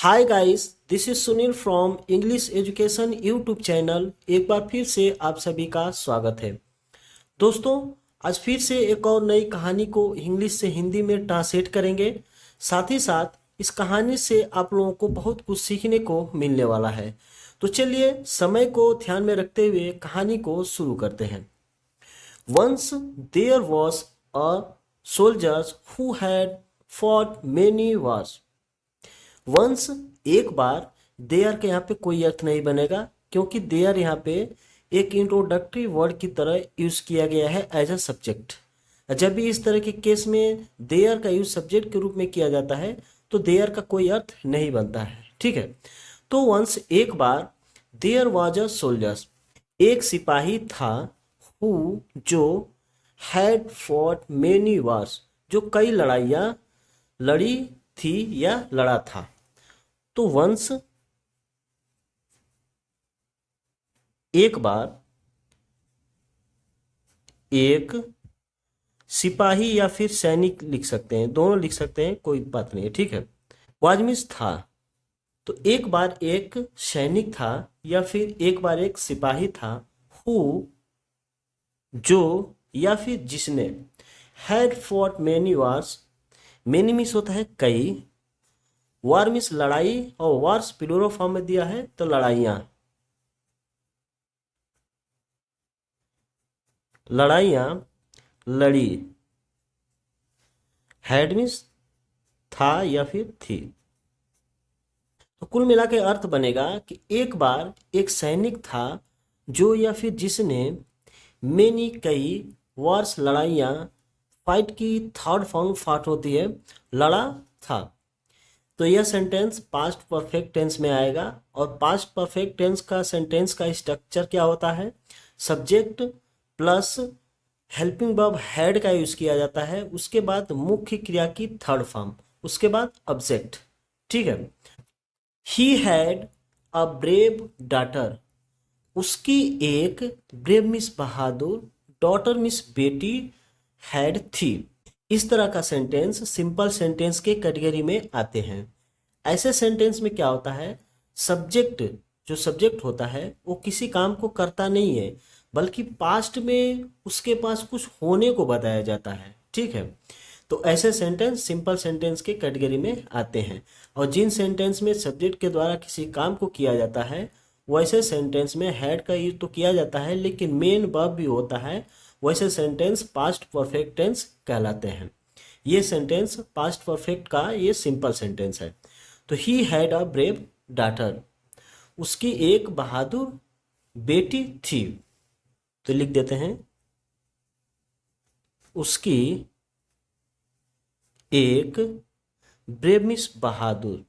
Hi guys, this is Sunil from English education YouTube channel. एक बार फिर से आप सभी का स्वागत है। दोस्तों, आज फिर से एक और नई कहानी को इंग्लिश से हिंदी में ट्रांसलेट करेंगे। साथ ही साथ इस कहानी से आप लोगों को बहुत कुछ सीखने को मिलने वाला है। तो चलिए समय को ध्यान में रखते हुए कहानी को शुरू करते हैं। Once there was a soldiers who had fought many wars. Once एक बार, देयर के यहाँ पे कोई अर्थ नहीं बनेगा क्योंकि देयर यहाँ पे एक इंट्रोडक्टरी वर्ड की तरह यूज किया गया है एज अ सब्जेक्ट। जब भी इस तरह के केस में देयर का यूज सब्जेक्ट के रूप में किया जाता है तो देयर का कोई अर्थ नहीं बनता है। ठीक है, तो वंस एक बार, देयर वाज अ सोल्जर्स, एक सिपाही था, हु जो, हैड फॉट मेनी वार्स, जो कई लड़ाइयाँ लड़ी थी या लड़ा था। तो वंस एक बार, एक सिपाही या फिर सैनिक लिख सकते हैं, दोनों लिख सकते हैं, कोई बात नहीं है। ठीक है, वाजमिस था, तो एक बार एक सैनिक था या फिर एक बार एक सिपाही था, हु जो या फिर जिसने, had fought many wars, many miss होता है कई, वार मिस लड़ाई, और वार्स प्लूरल फॉर्म में दिया है तो लड़ाइयाँ, लड़ाइयाँ लड़ी। हैड मीन्स था या फिर थी। तो कुल मिला के अर्थ बनेगा कि एक बार एक सैनिक था जो या फिर जिसने, मेनी कई, वार्स लड़ाइयाँ, फाइट की थर्ड फॉर्म फाट होती है, लड़ा था। तो यह सेंटेंस पास्ट परफेक्ट टेंस में आएगा और पास्ट परफेक्ट टेंस का सेंटेंस का स्ट्रक्चर क्या होता है? Subject plus helping verb had का यूज किया जाता है, उसके बाद मुख्य क्रिया की थर्ड फॉर्म, उसके बाद ऑब्जेक्ट। ठीक है, he had a brave daughter, उसकी एक, ब्रेव मिस बहादुर, डॉटर मिस बेटी, हैड थी। इस तरह का सेंटेंस सिंपल सेंटेंस के कैटेगरी में आते हैं। ऐसे सेंटेंस में क्या होता है? सब्जेक्ट, जो सब्जेक्ट होता है वो किसी काम को करता नहीं है, बल्कि पास्ट में उसके पास कुछ होने को बताया जाता है। ठीक है, तो ऐसे सेंटेंस सिंपल सेंटेंस के कैटेगरी में आते हैं। और जिन सेंटेंस में सब्जेक्ट के द्वारा किसी काम को किया जाता है वैसे सेंटेंस में हैड का यूज तो किया जाता है लेकिन मेन वर्ब भी होता है, वैसे सेंटेंस पास्ट परफेक्ट टेंस कहलाते हैं। ये सेंटेंस पास्ट परफेक्ट का ये सिंपल सेंटेंस है। तो he had a brave daughter, उसकी एक बहादुर बेटी थी। तो लिख देते हैं, उसकी एक ब्रेव मिस बहादुर,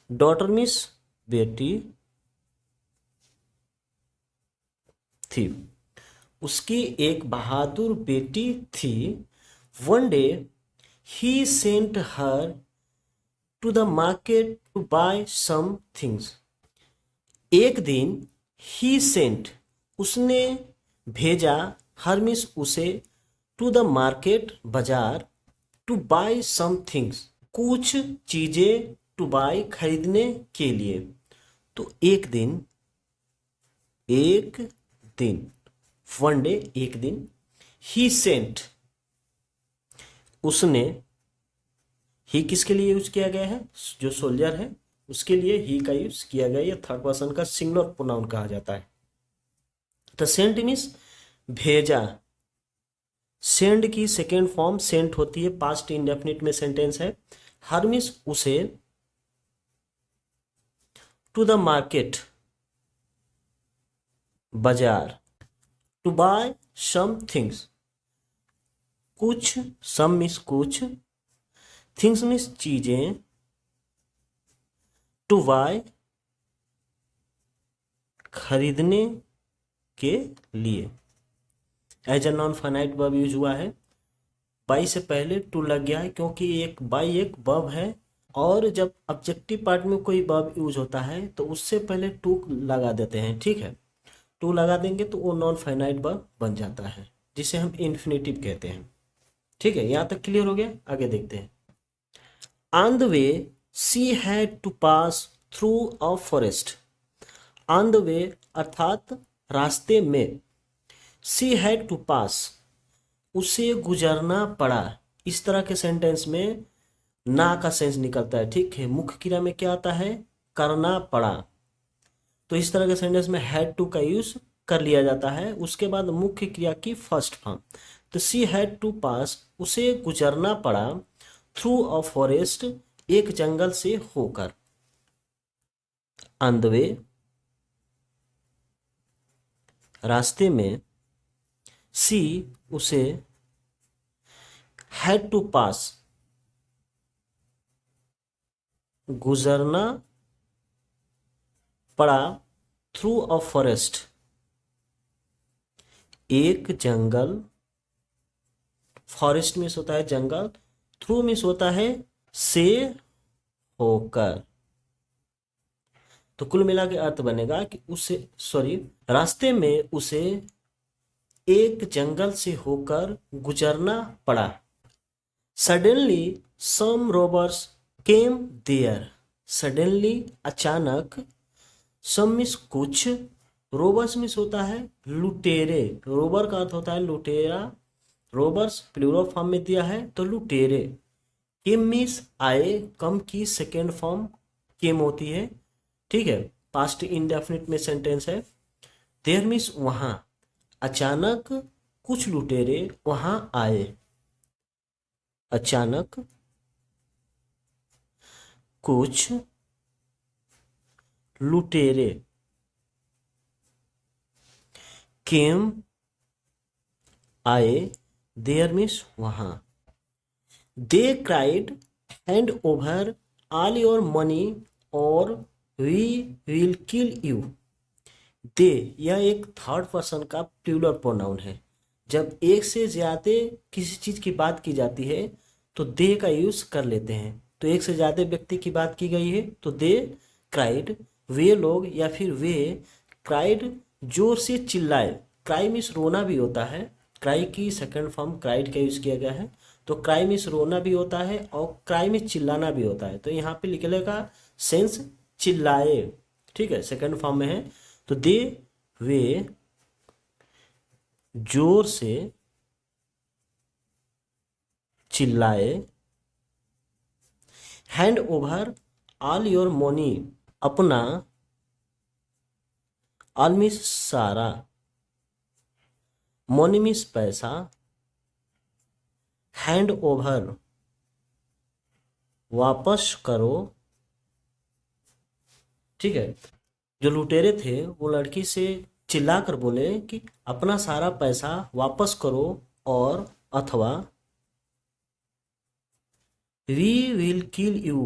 डॉटर मिस बेटी थी। उसकी एक बहादुर बेटी थी। One day he sent her to the market to buy some things. एक दिन ही सेंट, उसने भेजा, हर मिस उसे, टू द मार्केट बाजार, टू बाय सम थिंग्स, कुछ चीजें, टू बाय खरीदने के लिए। तो एक दिन, एक दिन, वन डे एक दिन, ही सेंट, उसने, ही किसके लिए यूज किया गया है? जो सोल्जर है उसके लिए ही का यूज किया गया। ये थर्ड पर्सन का सिंगुलर प्रोनाउन कहा जाता है। तो सेंट मीन्स भेजा। सेंड की सेकेंड फॉर्म सेंट होती है, पास्ट इंडेफिनिट में सेंटेंस है। हर मीन्स उसे, टू द मार्केट बाजार, टू बाय सम थिंग्स कुछ, सम मीन्स कुछ, थिंग्स मीन्स चीजें, टू बाय खरीदने के लिए। As a non finite verb use हुआ है। बाई से पहले टू लग गया है क्योंकि एक बाई एक वर्ब है, और जब ऑब्जेक्टिव पार्ट में कोई वर्ब यूज होता है तो उससे पहले टू लगा देते हैं। ठीक है, टू लगा देंगे तो वो नॉन फाइनाइट वर्ब बन जाता है जिसे हम इन्फिनेटिव कहते हैं। ठीक है, यहाँ तक क्लियर हो गया? आगे देखते हैं। On the way she had to pass through a forest. On the way अर्थात रास्ते में, शी हैड टू पास उसे गुजरना पड़ा। इस तरह के सेंटेंस में ना का सेंस निकलता है, ठीक है। मुख्य क्रिया में क्या आता है, करना पड़ा। तो इस तरह के सेंटेंस में हैड टू का यूज कर लिया जाता है। उसके बाद मुख्य क्रिया की फर्स्ट फॉर्म, तो शी हैड टू पास उसे गुजरना पड़ा थ्रू अ फॉरेस्ट एक जंगल से होकर। ऑन द वे रास्ते में, सी उसे, हैड टू पास गुजरना पड़ा थ्रू अ फॉरेस्ट एक जंगल। फॉरेस्ट मीन्स होता है जंगल, थ्रू मीन्स होता है से होकर। तो कुल मिला के अर्थ बनेगा कि उसे, सॉरी, रास्ते में उसे एक जंगल से होकर गुजरना पड़ा। Suddenly some robbers came there. Suddenly अचानक, सम मीन्स कुछ, रोबर्स मीन्स होता है लुटेरे। रोबर का अर्थ होता है लुटेरा। रोबर्स प्लूरल फॉर्म में दिया है तो लुटेरे। केम मीन्स आए, कम की सेकेंड फॉर्म केम होती है, ठीक है। पास्ट इंडेफिनिट में सेंटेंस है। देयर मीन्स वहां, अचानक कुछ लुटेरे वहां आए। अचानक कुछ लुटेरे केम आए, देयर मीन्स वहां। दे cried hand over all your money और वी विल किल यू। दे, यह एक थर्ड पर्सन का प्लूरल प्रोनाउन है। जब एक से ज्यादा किसी चीज की बात की जाती है तो दे का यूज कर लेते हैं। तो एक से ज्यादा व्यक्ति की बात की गई है तो दे क्राइड, वे लोग या फिर वे क्राइड, जोर से चिल्लाए। क्राई मीन्स रोना भी होता है। क्राई की सेकंड फॉर्म क्राइड का यूज किया गया है। तो क्राई मीन्स रोना भी होता है और क्राई मीन्स चिल्लाना भी होता है। तो यहाँ पे लिखने सेंस चिल्लाए, ठीक है, सेकंड फॉर्म में है। तो दे, वे जोर से चिल्लाए, hand over all your money, अपना, ऑल मीन्स सारा, मनी मीन्स पैसा, हैंड ओवर वापस करो, ठीक है। जो लुटेरे थे वो लड़की से चिल्लाकर बोले कि अपना सारा पैसा वापस करो, और अथवा we will kill you,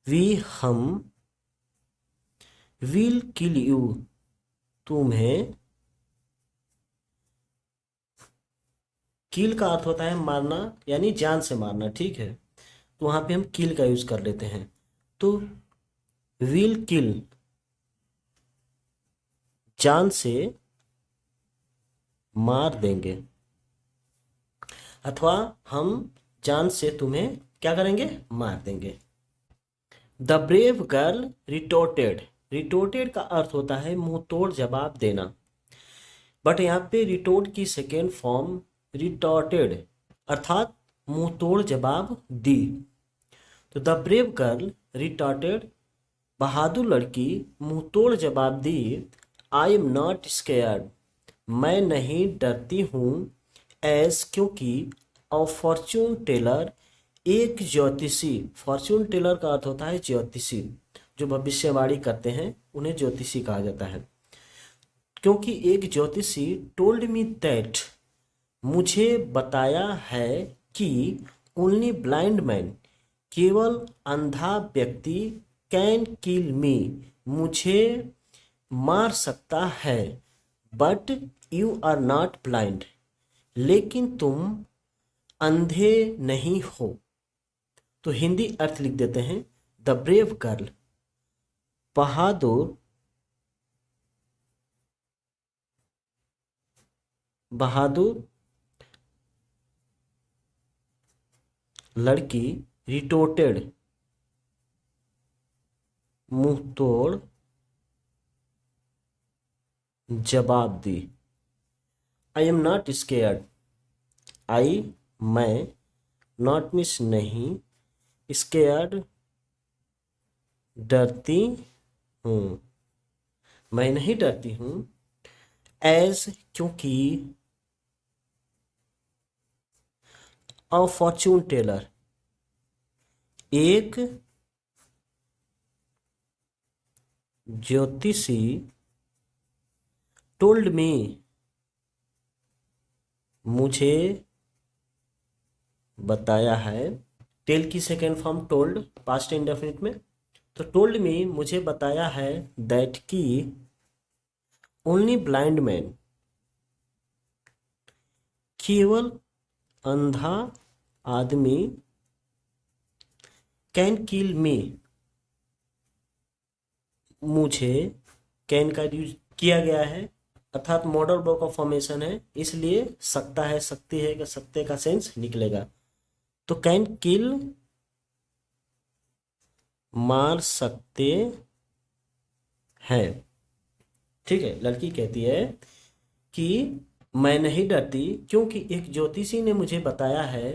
we हम, विल किल यू तुम्हें, किल का अर्थ होता है मारना यानी जान से मारना, ठीक है। तो वहां पे हम किल का यूज कर लेते हैं। तो विल किल जान से मार देंगे, अथवा हम जान से तुम्हें क्या करेंगे, मार देंगे। द ब्रेव गर्ल रिटोर्टेड, रिटोर्टेड का अर्थ होता है मुंह तोड़ जवाब देना। बट यहाँ पे रिटोर्ट की सेकेंड फॉर्म रिटोर्टेड अर्थात मुंह तोड़ जवाब दी। तो द ब्रेव गर्ल रिटोर्टेड, बहादुर लड़की मुंह तोड़ जवाब दी, आई एम नॉट स्केयर्ड, मैं नहीं डरती हूँ, एस क्योंकि, अ फॉर्च्यून टेलर एक ज्योतिषी, फॉर्च्यून टेलर का अर्थ होता है ज्योतिषी, जो भविष्यवाणी करते हैं उन्हें ज्योतिषी कहा जाता है। क्योंकि एक ज्योतिषी टोल्ड मी दैट, मुझे बताया है कि, ओनली ब्लाइंड मैन, केवल अंधा व्यक्ति, कैन किल मी, मुझे मार सकता है, but you are not blind, लेकिन तुम अंधे नहीं हो। तो हिंदी अर्थ लिख देते हैं, द ब्रेव गर्ल, बहादुर, बहादुर लड़की रिटोटेड मुंह तोड़ जवाब दी। आई एम नॉट स्केयर्ड, आई मैं, नॉट मिस नहीं, स्केयर्ड डरती हूँ, मैं नहीं डरती हूँ। एज क्योंकि, अ फॉर्च्यून टेलर एक ज्योतिषी, टोल्ड मी मुझे बताया है। टेल की second form told, past indefinite में। तो टोल्ड मी मुझे बताया है दैट की ओनली ब्लाइंड मैन, केवल अंधा आदमी, कैन किल मी, मुझे कैन का यूज किया गया है अर्थात मॉडल वर्ब ऑफ फॉर्मेशन है, इसलिए सकता है, सकती है का सकते का सेंस निकलेगा। तो कैन किल मार सकते हैं। ठीक है, लड़की कहती है कि मैं नहीं डरती क्योंकि एक ज्योतिषी ने मुझे बताया है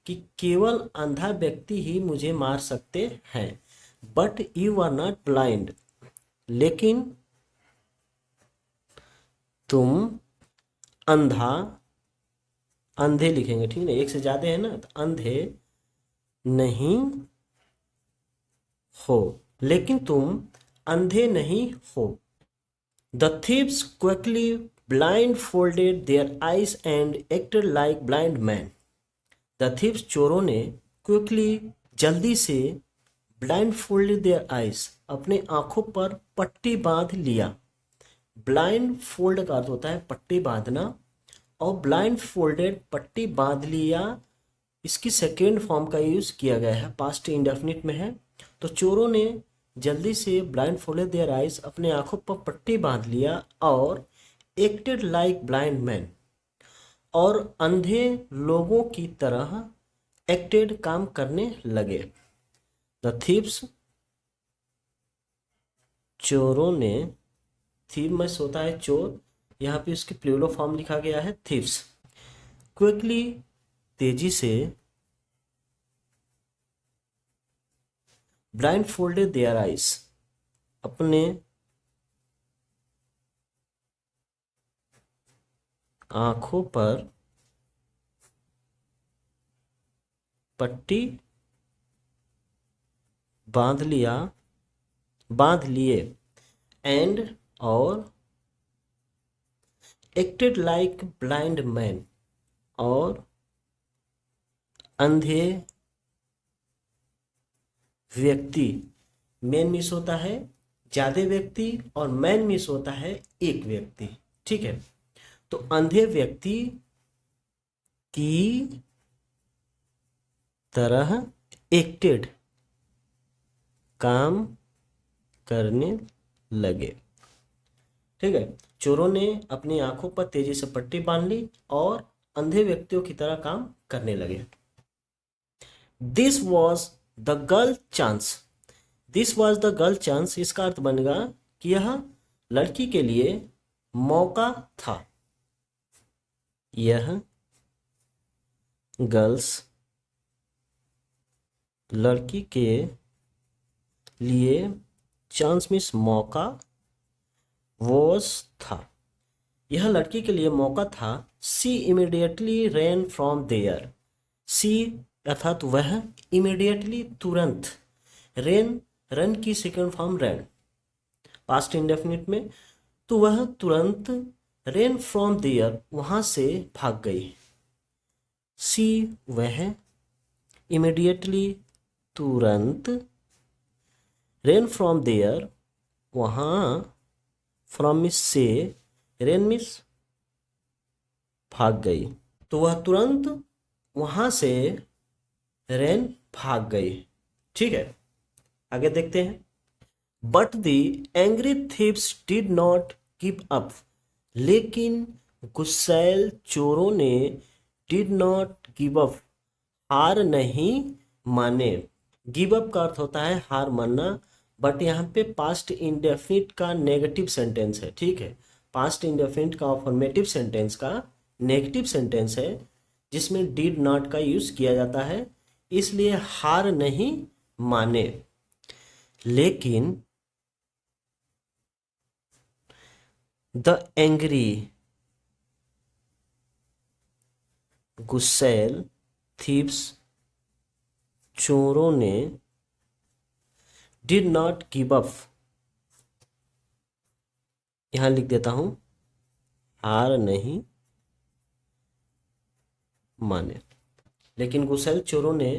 कि केवल अंधा व्यक्ति ही मुझे मार सकते हैं। But you are not blind, लेकिन तुम अंधा, अंधे लिखेंगे, ठीक है ना, एक से ज्यादा है ना, तो अंधे नहीं हो, लेकिन तुम अंधे नहीं हो। The thieves quickly blindfolded their eyes and acted like blind men. The thieves, चोरों ने quickly जल्दी से blindfolded their eyes, अपने आंखों पर पट्टी बांध लिया। blindfold का अर्थ होता है पट्टी बांधना, और blindfolded पट्टी बांध लिया, इसकी सेकेंड फॉर्म का यूज किया गया है, पास्ट इंडेफिनिट में है। तो चोरों ने जल्दी से ब्लाइंड फोल्डेड देयर आइज, अपने आंखों पर पट्टी बांध लिया, और एक्टेड लाइक ब्लाइंड मैन, और अंधे लोगों की तरह एक्टेड काम करने लगे। द थीव्स, चोरों ने, थीव में सोता है चोर, यहाँ पे उसकी प्लूरल फॉर्म लिखा गया है थीव्स। क्विकली, तेजी से, ब्लाइंड फोल्डेड देयर आइज, अपने आंखों पर पट्टी बांध लिया, बांध लिए, एंड और एक्टेड लाइक ब्लाइंड मैन, और अंधे व्यक्ति, मैन मिस होता है ज्यादा व्यक्ति, और मैन मिस होता है एक व्यक्ति। ठीक है, तो अंधे व्यक्ति की तरह एक्टेड काम करने लगे। ठीक है, चोरों ने अपनी आंखों पर तेजी से पट्टी बांध ली और अंधे व्यक्तियों की तरह काम करने लगे। This was the girl chance, this was the girl chance, इसका अर्थ बनेगा कि यह लड़की के लिए मौका था। यह गर्ल्स, लड़की के लिए, चांस मीन्स मौका, वॉज था, यह लड़की के लिए मौका था। सी इमीडिएटली रैन फ्रॉम देयर, सी अर्थात वह, इमीडिएटली तुरंत, रेन रन की सेकंड फॉर्म रैन, पास्ट इंडेफिनिट में, तो वह तुरंत, रेन फ्रॉम देयर वहां से भाग गई। सी वह, इमीडिएटली तुरंत, रेन फ्रॉम देयर वहां, फ्रॉम मिस से, रेन मिस भाग गई, तो वह तुरंत वहां से रेन भाग गई। ठीक है, आगे देखते हैं। But the angry thieves did not give up, लेकिन गुस्सैल चोरों ने डिड नॉट गिव अप, हार नहीं माने। गिव अप का अर्थ होता है हार मानना, बट यहाँ पे पास्ट इंडेफिनिट का नेगेटिव सेंटेंस है, ठीक है। पास्ट इंडेफिनिट का अफर्मेटिव सेंटेंस का नेगेटिव सेंटेंस है, जिसमें डिड नॉट का यूज किया जाता है, इसलिए हार नहीं माने। लेकिन द एंग्री गुस्सैल थीव्स चोरों ने डिड नॉट गिव अप, यहां लिख देता हूं हार नहीं माने। लेकिन गुस्सैल चोरों ने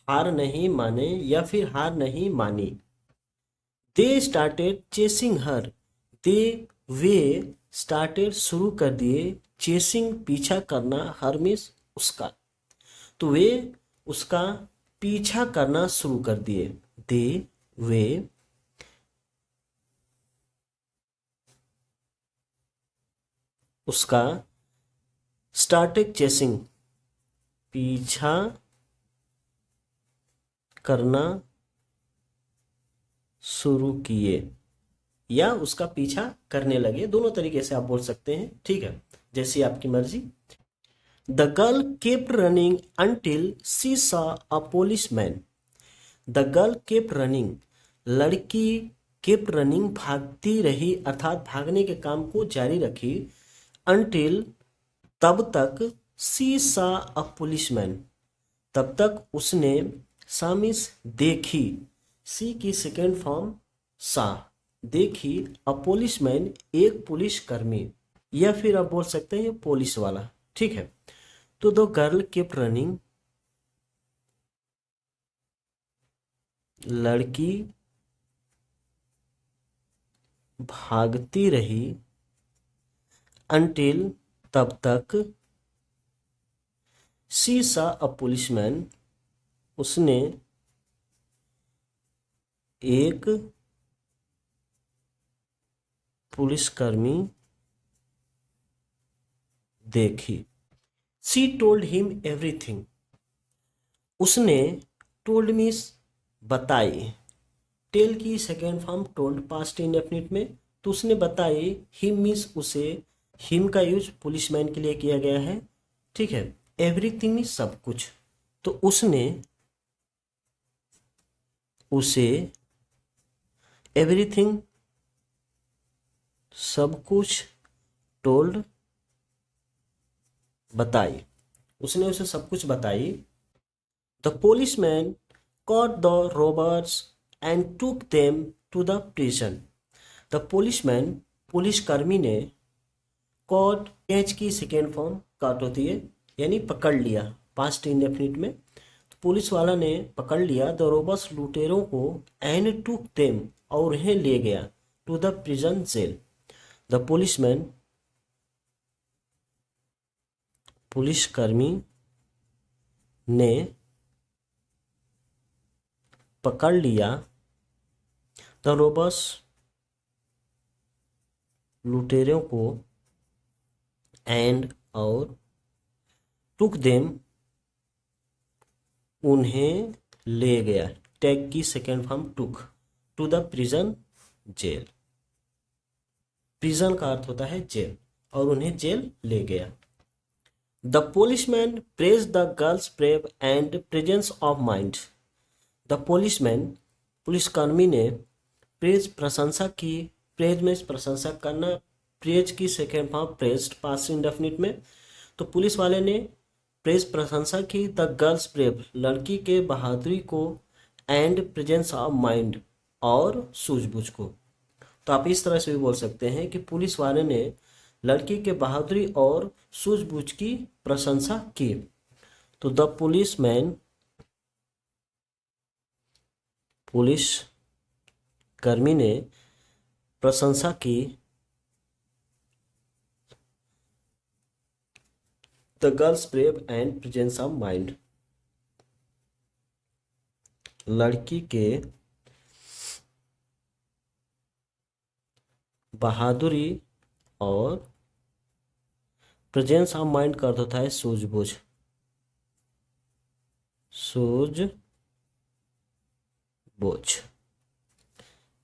हार नहीं माने या फिर हार नहीं मानी। They started chasing her, they way started शुरू कर दिए, चेसिंग पीछा करना, हर मीन्स उसका, तो वे उसका पीछा करना शुरू कर दिए। दे वे उसका स्टार्टेड चेसिंग पीछा करना शुरू किए, या उसका पीछा करने लगे, दोनों तरीके से आप बोल सकते हैं, ठीक है, जैसी आपकी मर्जी। The girl kept running until she saw a policeman. The girl kept running, लड़की केप्ट रनिंग भागती रही, अर्थात भागने के काम को जारी रखी, अंटिल तब तक, सी सॉ अ पुलिसमैन तब तक उसने, सामिस देखी, सी की सेकेंड फॉर्म सा, देखी, अ पुलिसमैन एक पुलिसकर्मी, या फिर आप बोल सकते हैं पुलिस वाला, ठीक है। तो द गर्ल केप्ट रनिंग, लड़की भागती रही, अंटिल तब तक, सी सा अ पुलिसमैन उसने एक पुलिसकर्मी देखी। सी टोल्ड हिम एवरीथिंग, उसने, टोल्ड मीन्स बताई, टेल की second form told past indefinite में, तो उसने बताई, हिम मीन्स उसे, हिम का यूज पुलिसमैन के लिए किया गया है, ठीक है। एवरीथिंग मीन्स सब कुछ, तो उसने उसे एवरीथिंग सब कुछ, टोल्ड बताई, उसने उसे सब कुछ बताई। The policeman caught the robbers and took them to the prison. The policeman, पुलिसकर्मी ने, caught, कैच की सेकेंड फॉर्म काट होती है, यानी पकड़ लिया, पास्ट इंडेफिनिट में, तो पुलिस वाला ने पकड़ लिया, द रोबर्स लुटेरों को, एंड टूक देम और उन्हें ले गया, टू द प्रिजन जेल। द पुलिसमैन, पुलिसकर्मी ने पकड़ लिया, द रोबर्स लुटेरों को, एंड और, टुक देम उन्हें ले गया, टेक की second form took, to the prison जेल। प्रिजन का अर्थ होता है जेल, और उन्हें जेल ले गया। The policeman praise the girl's brave and presence of mind. The policeman, पुलिसकर्मी ने, प्रेज प्रशंसा की, प्रेज में प्रशंसा करना, प्रेज की second form praised past indefinite में, तो पुलिस वाले ने प्रेज प्रशंसा की, द गर्ल्स ब्रेव लड़की के बहादुरी को, एंड प्रेजेंस ऑफ माइंड और सूझबूझ को। तो आप इस तरह से भी बोल सकते हैं कि पुलिस वाले ने लड़की के बहादुरी और सूझबूझ की प्रशंसा की। तो द पुलिसमैन, पुलिस कर्मी ने प्रशंसा की, the girl's brave and presence of mind, लड़की के बहादुरी और प्रेजेंस ऑफ माइंड का अर्थ होता है सूझबूझ, सूझबूझ बोझ।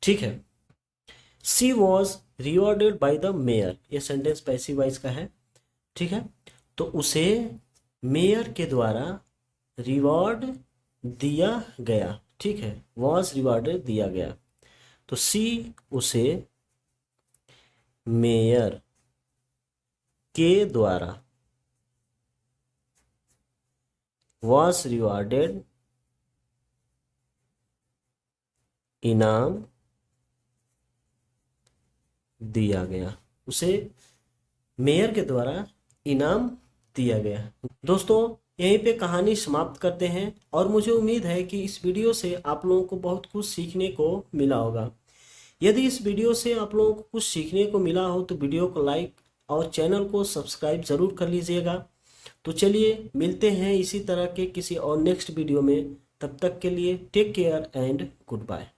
ठीक है। She was rewarded by the mayor, ये सेंटेंस पैसिव वॉइस का है। ठीक है, तो उसे मेयर के द्वारा रिवॉर्ड दिया गया। ठीक है, वॉज रिवॉर्डेड दिया गया, तो सी उसे मेयर के द्वारा वॉज रिवॉर्डेड इनाम दिया गया, उसे मेयर के द्वारा इनाम दिया गया। दोस्तों यहीं पे कहानी समाप्त करते हैं और मुझे उम्मीद है कि इस वीडियो से आप लोगों को बहुत कुछ सीखने को मिला होगा। यदि इस वीडियो से आप लोगों को कुछ सीखने को मिला हो तो वीडियो को लाइक और चैनल को सब्सक्राइब ज़रूर कर लीजिएगा। तो चलिए मिलते हैं इसी तरह के किसी और नेक्स्ट वीडियो में। तब तक के लिए take care and good bye.